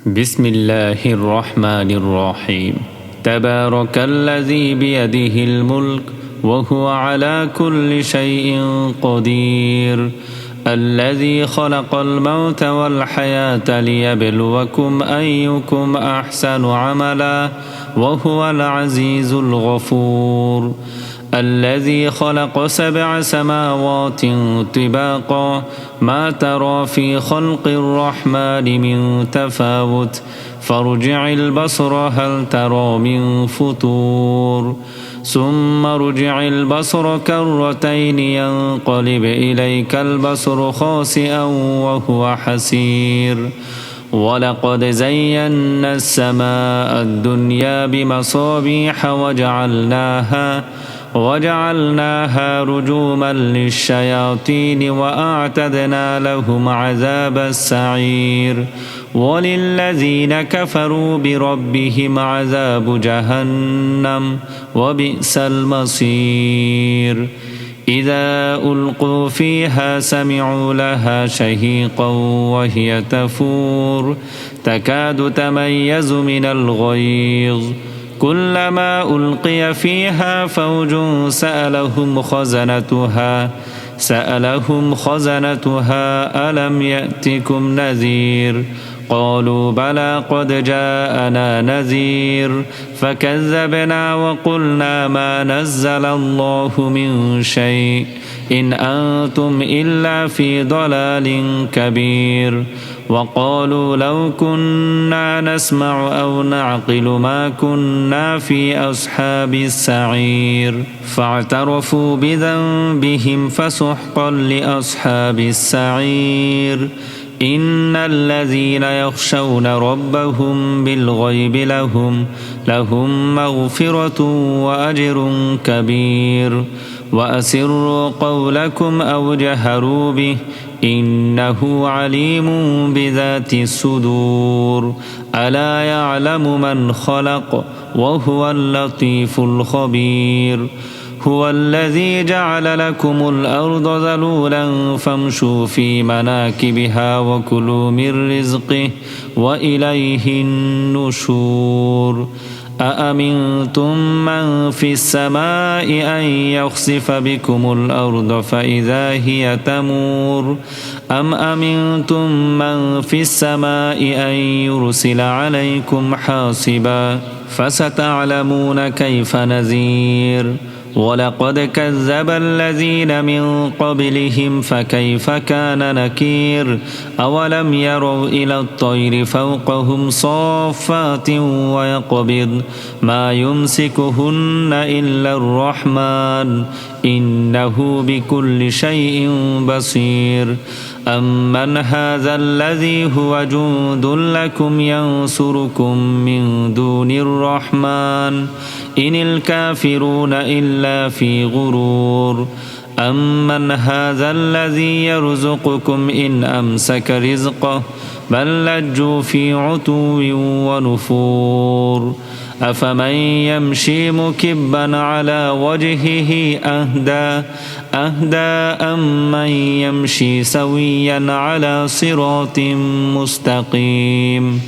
بسم الله الرحمن الرحيم تبارك الذي بيده الملك وهو على كل شيء قدير الذي خلق الموت والحياة ليبلوكم أيكم أحسن عملا وهو العزيز الغفور الذي خلق 7 سماوات طباقا ما ترى في خلق الرحمن من تفاوت فارجع البصر هل ترى من فطور ثم ارجع البصر كرتين ينقلب إليك البصر خاسئا وهو حسير ولقد زينا السماء الدنيا بمصابيح وجعلناها رجوما للشياطين وأعتدنا لهم عذاب السعير وللذين كفروا بربهم عذاب جهنم وبئس المصير إذا ألقوا فيها سمعوا لها شهيقا وهي تفور تكاد تميز من الغيظ كلما ألقي فيها فوج سألهم خزنتها ألم يأتكم نذير قالوا بلى قد جاءنا نذير فكذبنا وقلنا ما نزل الله من شيء إن أنتم إلا في ضلال كبير وقالوا لو كنا نسمع أو نعقل ما كنا في أصحاب السعير فاعترفوا بذنبهم فسحقا لأصحاب السعير إن الذين يخشون ربهم بالغيب لهم مغفرة وأجر كبير وأسروا قولكم أو جهروا به إنه عليم بذات الصدور ألا يعلم من خلق وهو اللطيف الخبير هو الذي جعل لكم الأرض ذلولا فامشوا في مناكبها وكلوا من رزقه وإليه النشور أأمنتم من في السماء أن يخسف بكم الأرض فإذا هي تمور أم أمنتم من في السماء أن يرسل عليكم حاصبا فستعلمون كيف نذير ولقد كذب الذين من قبلهم فكيف كان نكير أولم يروا إلى الطير فوقهم صافات ويقبض ما يمسكهن إلا الرحمن إنه بكل شيء بصير أمن هذا الذي هو جند لكم ينصركم من دون الرحمن إن الكافرون إلا في غرور أمن هذا الذي يرزقكم إن أمسك رزقه بل لجوا في عتو ونفور أفمن يمشي مكبا على وجهه أهدى أمن يمشي سويا على صراط مستقيم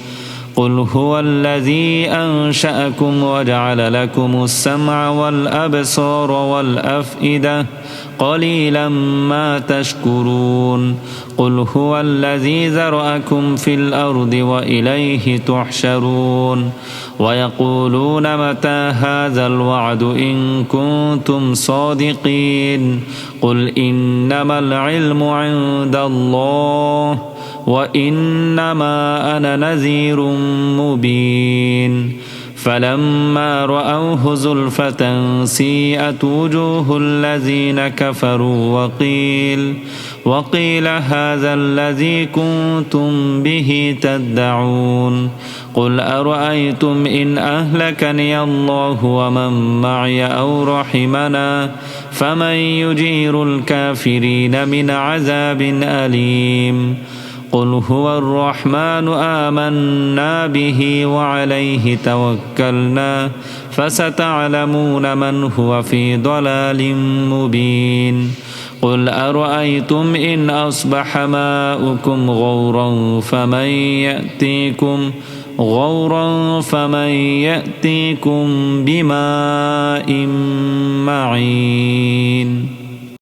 قل هو الذي أنشأكم وجعل لكم السمع والأبصار والأفئدة قليلا ما تشكرون قل هو الذي ذرأكم في الأرض وإليه تحشرون ويقولون متى هذا الوعد إن كنتم صادقين قل إنما العلم عند الله وإنما أنا نذير مبين فلما رأوه زلفة سيئت وجوه الذين كفروا وقيل هذا الذي كنتم به تدعون قل أرأيتم إن أهلكني الله ومن معي أو رحمنا فمن يجير الكافرين من عذاب أليم قل هو الرحمن آمنا به وعليه توكلنا فستعلمون من هو في ضلال مبين قل أرأيتم إن أصبح ماؤكم غورا فمن يأتيكم بماء معين